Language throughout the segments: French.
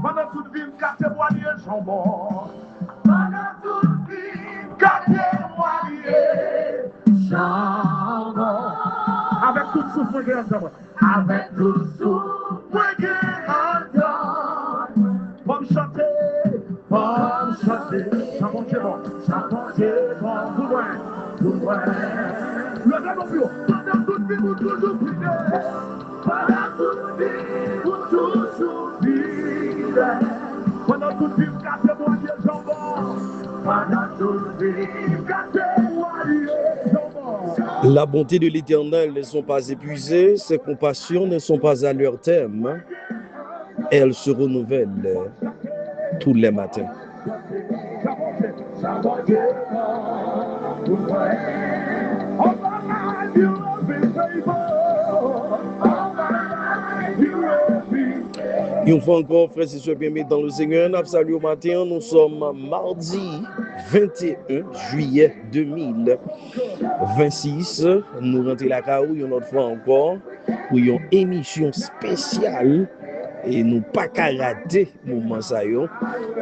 Pendant toute vie, gâté moitié jambon. Pendant toute vie, gâté moitié jambon. Avec tout souffle que j'entends. Avec tout souffle que j'entends. Pour chanter. Chantons c'est bon. Chantons c'est bon. Tout loin. Le gars non plus. Pendant toute vie, vous toujours priez. Pendant toute vie, vous toujours priez. Pendant toute vie, gâtez-moi les jambons. Pendant toute vie, gâtez-moi les jambons. La bonté de l'Éternel ne sont pas épuisées, ses compassions ne sont pas à leur terme. Elles se renouvellent tous les matins. Une fois encore, frères et sœurs bien-aimés dans le Seigneur, nous saluons au matin. Nous sommes mardi 21 juillet 2026. Nous rentrons la caou une autre fois encore pour une émission spéciale. Et nous pas qu'à rater moment ça yo.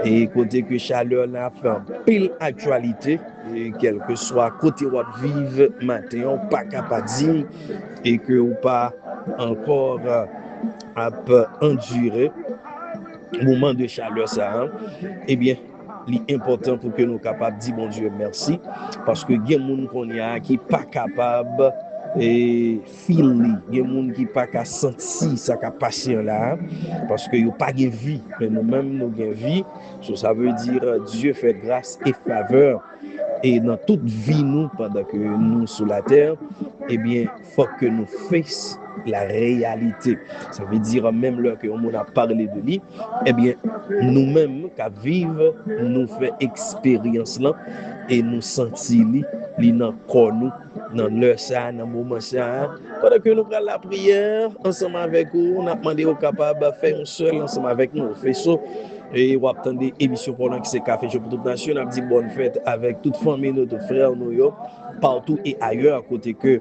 Et côté que chaleur n'a fait un pile actualité et quel que soit côté où vive matin on pas capable dire et que ou pas encore à endurer moment de chaleur ça eh bien l'important pour que nous capables dire bon Dieu merci parce que il y a des gens qui pas capable et feel il y a des gens qui pas qu'à sentir ça qu'a passé là parce que yo pas de vie mais nous même nous gain vie ça veut dire Dieu fait grâce et faveur et dans toute vie nous pendant que nous sur la terre eh bien faut que nous fassions la réalité. Ça veut dire même là que on a parlé de lui, eh bien nous-mêmes qui vivons, nous fait expérience là et nous sentir li dans corps nous dans l'heure ça dans moment ça pendant que nous prenons la prière ensemble avec vous, on a demandé au capable faire un seul ensemble avec nous, fait ça. Et on attend des émissions pendant que c'est café pour toute nation. On a dit bonne fête avec toute famille, nos frères, nous partout et ailleurs à côté que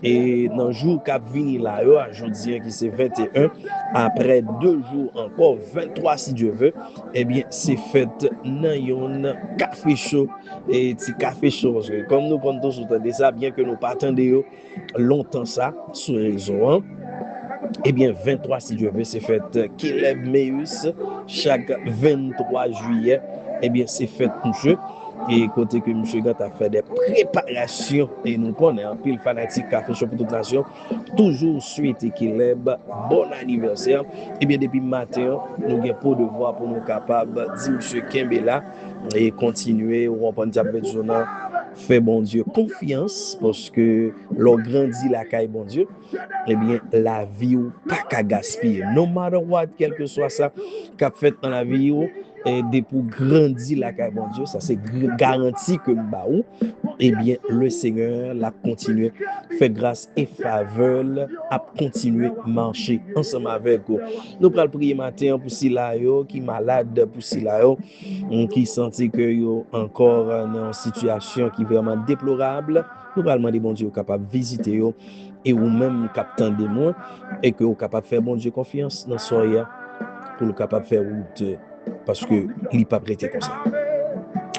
et dans le jour qu'a venu là aujourd'hui qui c'est 21 après 2 jours encore 23 si Dieu veut eh bien c'est fête dans un café chaud et petit café chaud comme nous prenons tous entendre ça bien que nous pas attendre longtemps ça sur les réseaux. Eh bien, 23 si Dieu veut, c'est fête Caleb Meus chaque 23 juillet. Eh bien, c'est fête monsieur. Et côté que M. Gant a fait des préparations, et nous connaissons, puis le fanatique café shop pour toute nation, toujours souhaiter Caleb bon anniversaire. Et bien, depuis matin, nous avons pour devoir pour nous capables de dire M. Kembela et continuer au reprendre avec journal. Fait bon Dieu confiance parce que l'on grandit la caille bon Dieu eh bien la vie ou pas qu'à gaspiller no matter what quel que soit ça qu'a fait dans la vie ou et pour grandir la caille bon Dieu ça c'est garanti que bah ou eh bien le Seigneur l'a continué fait grâce et faveur a continué marcher ensemble avec vous nous pral prier matin pour Sila yo qui malade pour Sila yo qui sentit que yo encore dans une situation qui est vraiment déplorable nous allons demander bon Dieu capable de visiter yo et ou même capable de moi et que vous capable de faire bon Dieu confiance dans soya pour le capable de faire route parce que il pas prêté comme ça.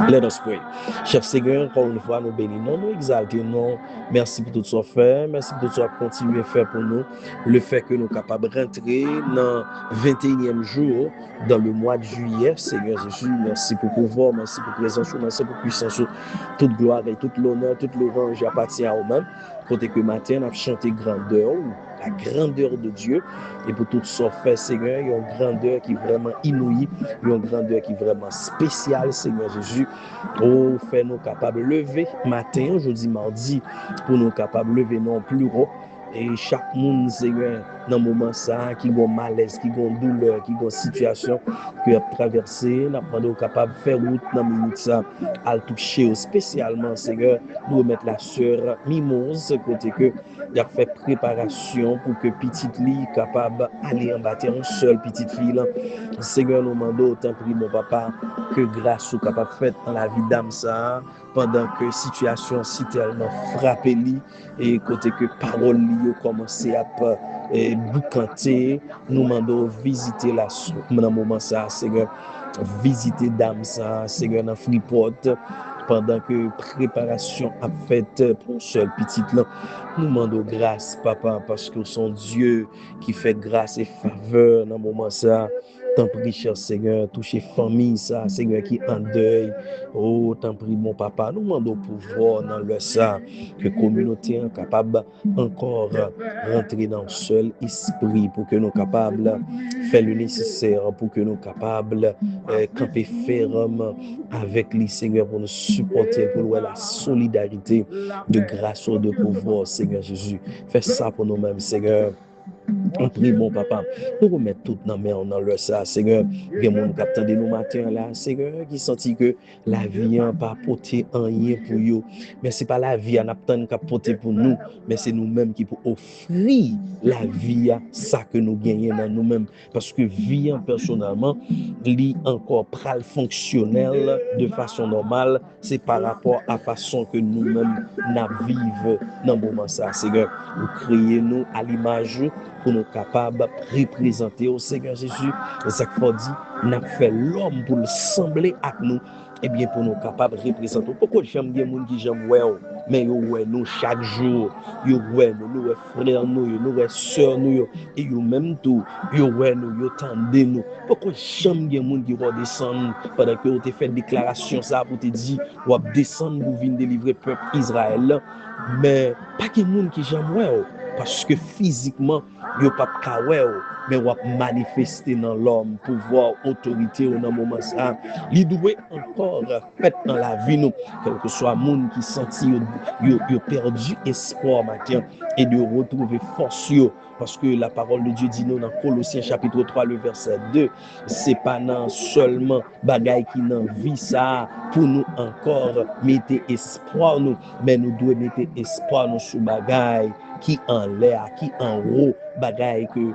Let us pray. Chef Seigneur, encore une fois, nous bénissons, nous exaltons. Merci pour tout ce que fait. Merci pour tout ce que continuez à faire pour nous. Le fait que nous sommes capables de rentrer dans le 21e jour, dans le mois de juillet. Seigneur Jésus, merci pour pouvoir, merci pour présence, merci pour puissance. Toute gloire et toute l'honneur, toute l'orange appartient à vous-même. Côté que matin, on a chanté grandeur, la grandeur de Dieu. Et pour tout ce fait, Seigneur, il y a une grandeur qui est vraiment inouïe, il y a une grandeur qui est vraiment spéciale, Seigneur Jésus. Oh, fait nous capables de lever matin, aujourd'hui mardi, pour nous capables de lever non plus haut. Et chaque monde, Seigneur, dans le moment ça, qui a malaise, qui a douleur, qui a situation, qui a traversé, nous sommes capables de faire route dans le minute ça, à toucher spécialement, Seigneur, nous remettre la sœur Mimose, côté que il a fait préparation pour que petite fille capable d'aller en bâtir une seule petite fille là. Seigneur nous demande autant prie mon papa que grâce soit capable de faire dans la vie d'âme ça pendant que situation si tellement frappé lui et côté que parole lui commencé à boucanté, nous demandons visiter dans le moment ça, Seigneur, visiter dame ça, Seigneur, dans Freeport, pendant que préparation a faite pour seul petit là. Nous demandons grâce, papa, parce que son Dieu qui fait grâce et faveur dans le moment ça. T'en prie, cher Seigneur, toucher famille, ça, Seigneur, qui en deuil. Oh, t'en prie, mon papa, nous demandons pouvoir dans le ça, que la communauté est capable encore rentrer dans le seul esprit pour que nous capables faire le nécessaire, pour que nous capables camper ferme avec les Seigneur pour nous supporter, pour nous la solidarité de grâce ou de pouvoir, Seigneur Jésus. Fais ça pour nous-mêmes, Seigneur. On prie, bon papa, nous remettons tout dans main dans le ça, Seigneur. Il y a mon capitaine de nous matin là, Seigneur, qui sentit que la vie n'a pas porté en rien pour eux. Mais ce n'est pas la vie n'a pas porté pour nous, mais c'est nous-mêmes qui pouvons offrir la vie à ça que nous gagnons dans nous-mêmes. Parce que vie personnellement, lit encore pral fonctionnel de façon normale, c'est par rapport à la façon que nous-mêmes nous vivons dans le moment ça, Seigneur. Vous créez nous à l'image pour nous capables de représenter au Seigneur Jésus. Ça qu'il faut dire, nous avons fait l'homme pour le sembler à nous, et bien pour nous capables de représenter. Pourquoi j'aime bien les gens qui j'aime mais nous chaque jour, nous frères nous sœurs nous, et même tout, nous tendez nous. Pourquoi j'aime bien les gens qui vont descendre pendant que vous avez fait déclaration ça pour te dire, vous descendre pour venir délivrer le peuple Israël, mais pas que les gens qui j'aime parce que physiquement, yo pas kawel, mais on manifester dans l'homme, pouvoir, autorité dans le moment ça. Il doit encore fait dans la vie nous, quel que soit monde qui senti yo perdu espoir matin et de retrouver force yo. Parce que la parole de Dieu dit nous dans Colossiens chapitre 3 le verset 2, c'est pas non seulement bagaille qui dans vie ça pour nous encore mettre espoir nous, mais nous devons mettre espoir nous sur bagaille qui en l'air, qui en haut, bagaille que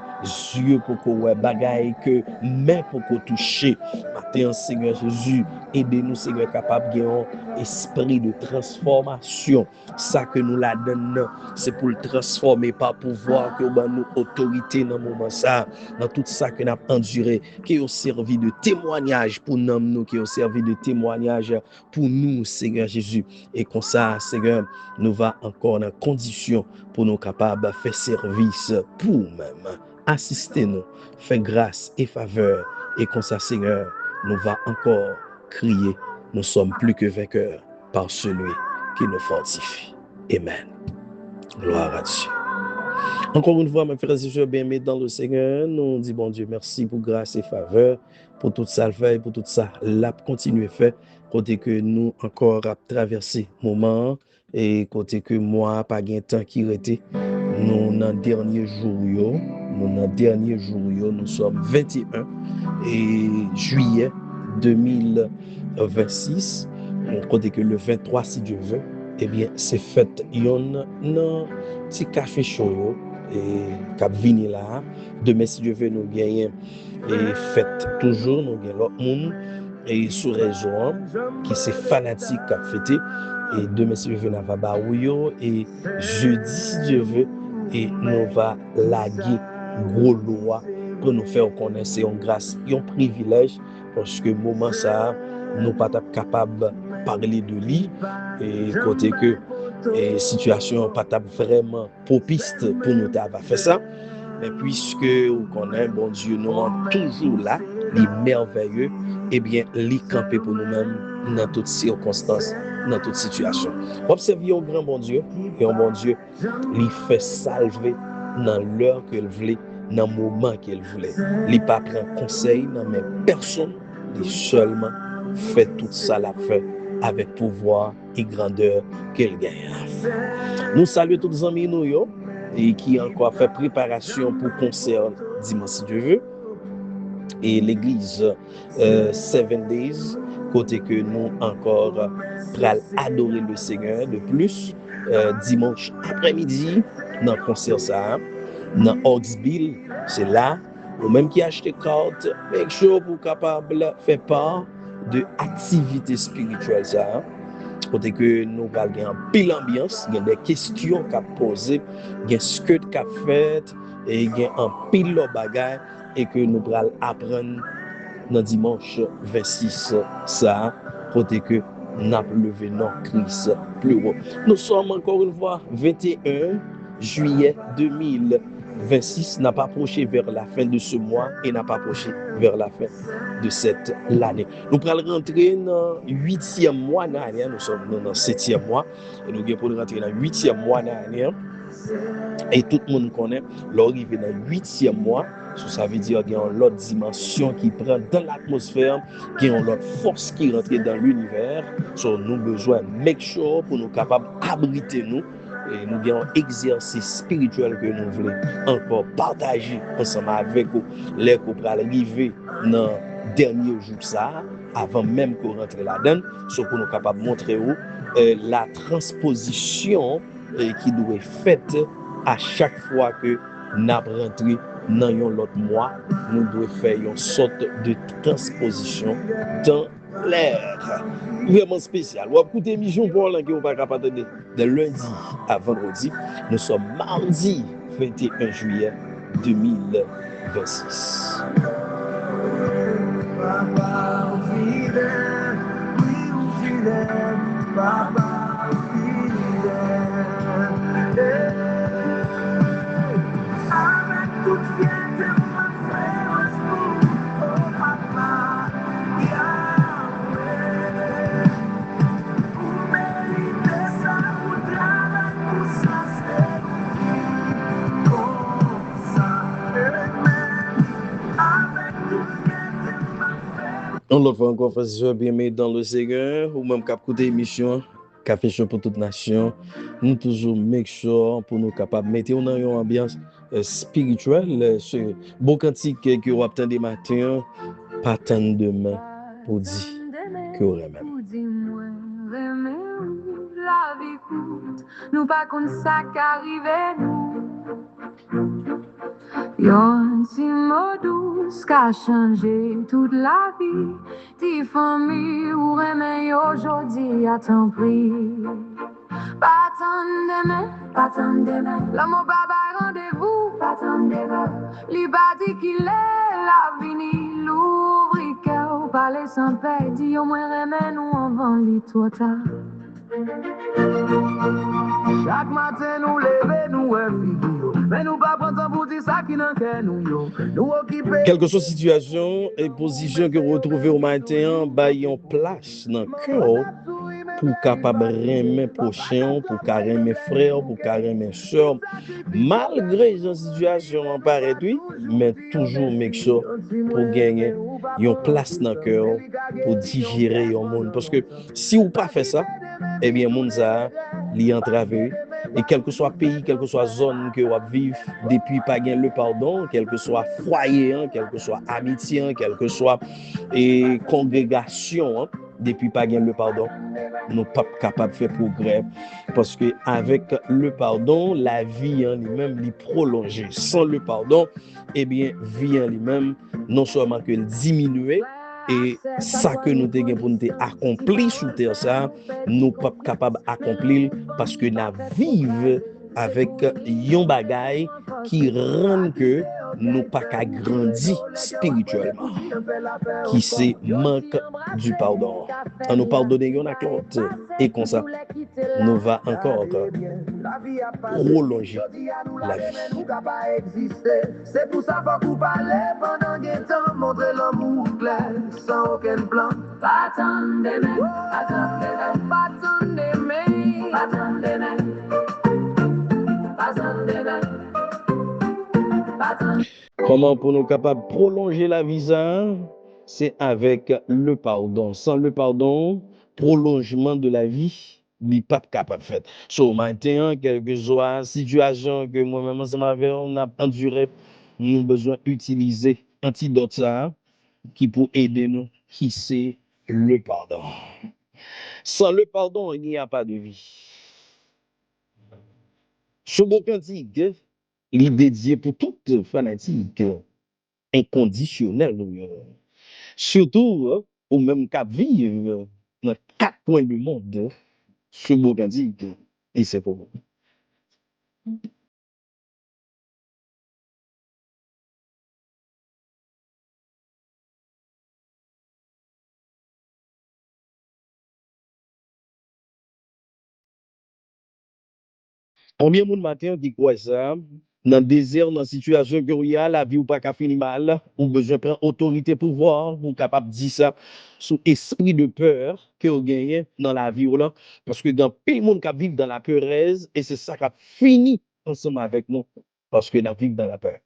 yeux pour qu'on bagaille que main pour qu'on toucher. Matin, Seigneur Jésus, aidez-nous, Seigneur, capable de un esprit de transformation. Ça que nous la donnons, c'est pour le transformer, pas pour voir que nous autorité dans le moment ça, dans tout ça que nous avons enduré, qui a servi de témoignage pour nous, qui a servi de témoignage pour nous, Seigneur Jésus. Et comme ça, Seigneur, nous va encore dans condition pour nous capables de faire service pour nous-mêmes. Assistez-nous, faites grâce et faveur. Et comme ça, Seigneur, nous va encore crier, nous sommes plus que vainqueurs par celui qui nous fortifie. Amen. Gloire à Dieu. Encore une fois, mes frères et sœurs bien-aimés dans le Seigneur, nous disons, bon Dieu, merci pour grâce et faveur, pour toute ça le fait, pour tout ça, l'a continué fait, côté que nous encore à traverser moment, et côté que moi, pas gain temps qui était, nous dans dernier jour, nous sommes 21 et juillet 2026, côté que le 23, si Dieu veut, eh bien, c'est fait, yon nan petit café chaud, et cap vini là, demain, si Dieu veut, nous gagnons, et fête toujours, nous gagnons l'autre monde, et sous raison, qui c'est fanatique cap fêté, et demain, si Dieu veut, nous va baouyo, et jeudi, si Dieu veut, et nous va laguer gros loi pour nous faire connaître, c'est une grâce, un privilège, parce que moment ça, nous pas capables de parler de lui, et côté que situation pas vraiment propice pour nous d'avoir fait ça, mais puisque vous connaissez, bon Dieu, nous sommes toujours là, les merveilleux, et bien, les camper pour nous-mêmes dans toutes circonstances, dans toute situation. Observez un grand bon Dieu, et un bon Dieu, il fait salver dans l'heure qu'il voulait, dans le moment qu'il voulait. Il ne prend pas conseil dans mes personnes, il seulement fait tout ça la fait avec pouvoir et grandeur qu'elle gagne. Nous saluons tous les amis nous et qui encore fait préparation pour concert dimanche si Dieu veut. Et l'église 7 Days, côté que nous encore pral adorer le Seigneur de plus dimanche après-midi dans le concert ça, dans Oxville, c'est là, ou même qui acheté carte, make sure pour capable faire part de activité spirituelle ça. Côté que nous avons un pile ambiance, il y a des questions qu'a posées, il y a ce que qu'a fait et il y a un pile de bagages et que nous allons apprendre dans dimanche 26 ça côté que n'a levé non Christ plus haut. Nous sommes encore une fois 21 juillet 2026, n'a pas approché vers la fin de ce mois et n'a pas approché vers la fin de cette l'année. Nous allons rentrer dans le 8e mois de l'année, nous sommes dans le 7e mois et nous allons rentrer dans le 8e mois de l'année. Et tout le monde connaît, l'arrivée dans le 8e mois, ça veut dire qu'il y a une autre dimension qui prend dans l'atmosphère, qu'il y a une autre force qui rentre dans l'univers. So, nous avons besoin de make sure pour nous capables d'abriter nous. Et nous avons un exercice spirituel que nous voulons encore partager ensemble avec vous. Les qu'on pour arriver dans le dernier jour ça, avant même qu'on rentre là-dedans, so pour nous capables de montrer vous la transposition qui doit être faite à chaque fois que nous rentrons dans l'autre mois, nous devons faire une sorte de transposition dans l'air. Vraiment spécial. Ou écoutez émission pour l'an qui n'est pas capable de lundi à vendredi. Nous sommes mardi 21 juillet 2026. Papa, fidèle, oui, fidèle, papa, fidèle. Avec toute fierté, mon frère, oh papa, Yahweh. Pour mériter ça, pour travailler pour ça, c'est comme ça. Avec toute fierté, mon frère. On l'autre fois encore, frère, bien aimé dans le Seigneur, ou même cap côté émission. Café Show pour toute nation, nous toujours make sure pour nous capables de mettre dans une ambiance spirituelle. Ce bon cantique que vous attendez matin, pas tant demain pour dire que vous aimez. La vie courte, nous pas comme ça qu'arriver nous. Yon si mot douce qu'a changé toute la vie. Ti famille ou remède aujourd'hui à ton prix. Pas tant demain, pas tant demain. L'amour baba rendez-vous, pas tant demain. Li ba dit qu'il est la vini, l'ouvri cœur, parler sans paix. Dit au moins remède nous avant li trop tard. Chaque matin nous lever nous figure, mais nous pas prendre pour dire ça qui n'en fait nous occuper. Quelle que soit situation et position que vous retrouvez au matin, bah y a place dans le cœur pour capable aimer prochain, pour aimer frère, pour aimer soeur, malgré les situations pareilles, oui, mais toujours make sure pour gagner une place dans le cœur pour digérer le monde. Parce que si vous pas fait ça, eh bien, moun ça li entravé. Et quel que soit pays, quelle que soit zone que vous vivez, depuis pas gain le pardon, quel que soit foyer, hein, quel que soit amitié, hein, quel que soit congrégation, hein, depuis pas gain le pardon, nous pas capable de faire progrès. Parce que avec le pardon, la vie en lui-même est prolongée. Sans le pardon, eh bien, vie en lui-même, non seulement que diminuer, et ça que nous avons pour nous accomplir sur terre, ça, nous pas capables d'accomplir parce que nous vivons avec un bagage qui rend que nous pas qu'à grandir spirituellement, qui c'est manque du pardon. En nous pardonner on a l'autre et comme ça nous va encore prolonger la vie. C'est pour ça qu'il faut parler pendant un temps, montrer l'amour clair sans aucun plan. Pas tant d'aimer, pas tant d'aimer, pas tant d'aimer, pas tant d'aimer, pas tant d'aimer. Comment pour nous capables de prolonger la vie, c'est avec le pardon. Sans le pardon, prolongement de la vie, n'est pas capable de faire. So, maintenant, quelle que soit la situation que moi-même, on a enduré, nous avons besoin d'utiliser antidote ça, qui peut aider nous, qui c'est le pardon. Sans le pardon, il n'y a pas de vie. Ce beau cantique, il est dédié pour toute fanatique inconditionnel. Surtout, au même cas vivre dans 4 coins du monde. Ce beau dit, et c'est pour vous. Combien de matin qui croit ça? Dans le désert, dans la situation que y a, la vie ou pas qu'à finir mal, ou besoin de prendre autorité pouvoir, ou capable de dire ça sous esprit de peur que vous gagnez dans la vie ou là. Parce que dans plein de monde qui vit dans la peuraise, et c'est ça qui a fini ensemble avec nous. Parce que nous vivons dans la peur.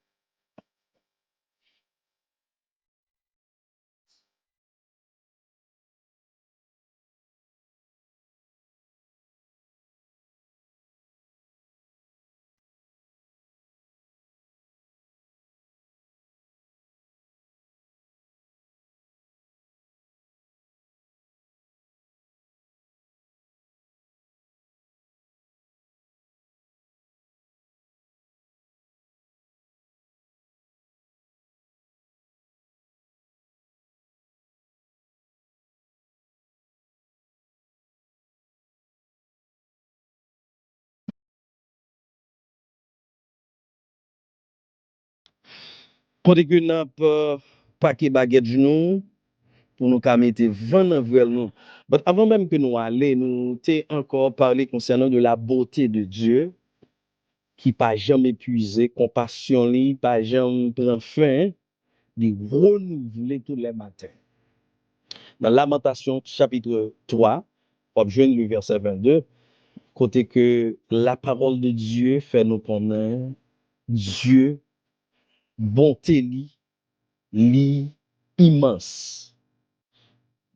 Côté que nous pas que baguette nous pour nous mettre 20 envers nous. Mais avant même que nous allions, nous t'ai encore parlé concernant de la beauté de Dieu qui pas jamais épuisé, compassion li, pas jamais prend fin, de renouveler tous les matins. Dans Lamentation chapitre 3, on joindre le verset 22, côté que la parole de Dieu fait nous connaître Dieu, bonté li immense.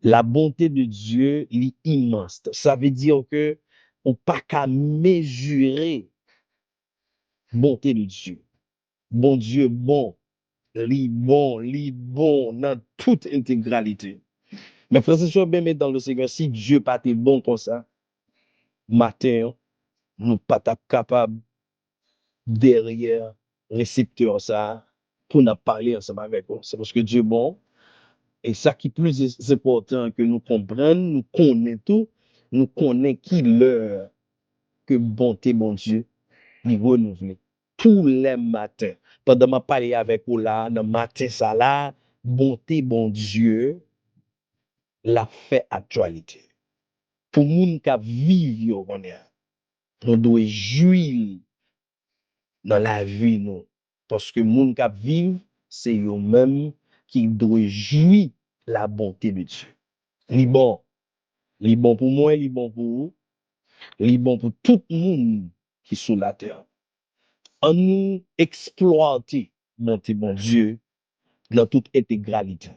La bonté de Dieu li immense. Ça veut dire que on pas qu'à mesurer bonté de Dieu. Bon Dieu bon, li bon dans toute intégralité. Mais frère, c'est sûr bien mais dans le Seigneur, si Dieu pas été bon comme ça, matin, nous pas capable derrière récepteur ça pour nous parler ensemble avec nous. C'est parce que Dieu est bon. Et ça qui est plus important que nous comprenions, nous connaissons tout, nous connaissons qui l'heure que bonté, mon Dieu, nous renouveler. Tous les matins. Pendant que je parle avec vous là, dans le matin, ça là, bonté, bon Dieu, la fait actualité. Pour les gens qui vivent, nous devons jouir dans la vie, nous. Parce que les gens qui vivent, c'est eux-mêmes qui doivent jouir la bonté de Dieu. Li bon, li bon pour moi, li bon pour vous, li bon pour tout le monde qui est sur la terre. En nous exploiter, mon Dieu, dans toute intégralité.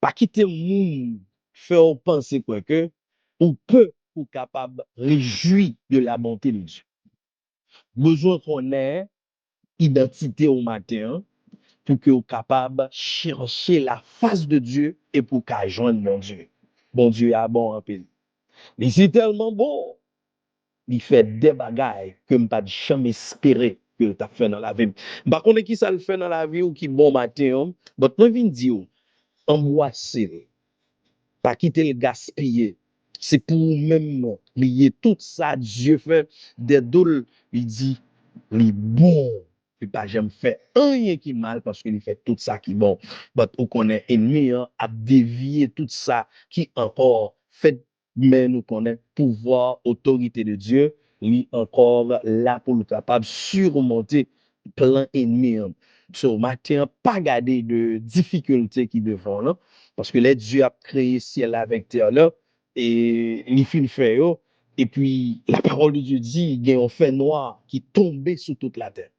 Pas quitter le monde, faire penser quoi que, on peut ou capable réjouir de la bonté de Dieu. Besoin qu'on ait identité au matin pour que vous capable chercher la face de Dieu et pour qu'à joindre mon Dieu. Bon Dieu est bon en paix. Mais c'est tellement bon, il fait des bagailles que je pas jamais espéré que tu as fait dans la vie. Par contre, qui ça le fait dans la vie ou qui bon matin, mais moi je dire, embrasser, pas quitter le gaspiller. C'est pour même lier tout ça Dieu fait des dôles, il dit il bon. Il pas jamais fait rien qui mal parce qu'il fait tout ça qui bon. Mais on connaît ennemi a dévié tout ça qui encore fait mais nous connaît pouvoir autorité de Dieu, lui encore là pour nous capable surmonter plein ennemi. So matin pas garder de difficultés qui devant là parce que les Dieu a créé ciel avec terre là et il fait le fait et puis la parole de Dieu dit il y a un fait noir qui tombait sur toute la terre.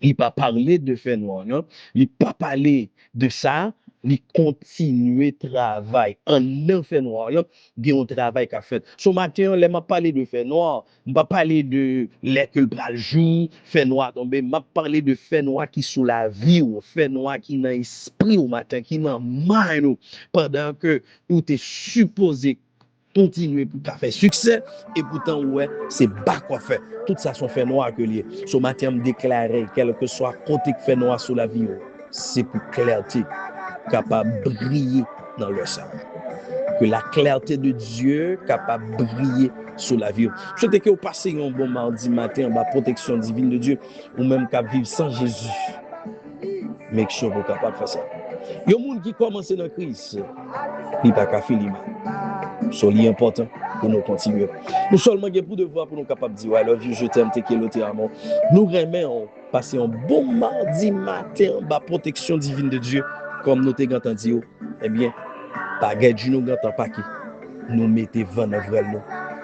Il pas parlé de fait noir, non? Il pas parlé de ça, il continue travail en fait noir, là, il y a un travail qu'a fait. Ce matin, il m'a parlé de fait noir, m'a parlé de les que le bras jour, fait noir tombé, m'a parlé de fait noir qui sous la vie ou fait noir qui dans l'esprit au matin, qui dans mind pendant que ou t'es supposé continuer pour faire succès et pourtant ouais c'est pas quoi faire tout ça sont fait noir que lié ce matin me déclarer quel que soit côté fait noir sur la vie c'est pour clarté capable de briller dans le sang que la clarté de Dieu capable de briller sur la vie. Je souhaite que vous passez un bon mardi matin en bas protection divine de Dieu, ou même qu'à vivre sans Jésus. Make sure vous capable de faire ça. Il y a des gens qui commencent dans Christ, il n'y a pas qu'à faire l'image. C'est important pour nous continuer. Nous seulement pour devoir pour nous capables de dire I love you, je t'aime, t'es qui amour. Nous remettons passer un bon mardi matin en bas protection divine de Dieu, comme nous t'ai entendu. Eh bien, pas gagner nous gantons pas qui. Nous mettez 20 avril nous.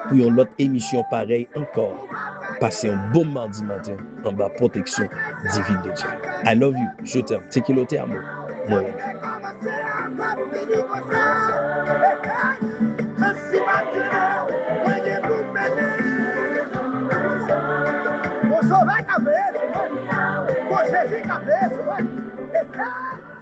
Pour une autre émission pareille encore. Passez un bon mardi matin en bas protection divine de Dieu. I love you, je t'aime, t'es qui amour. Moi. Você vai cabeça, você fica cabeça, vai.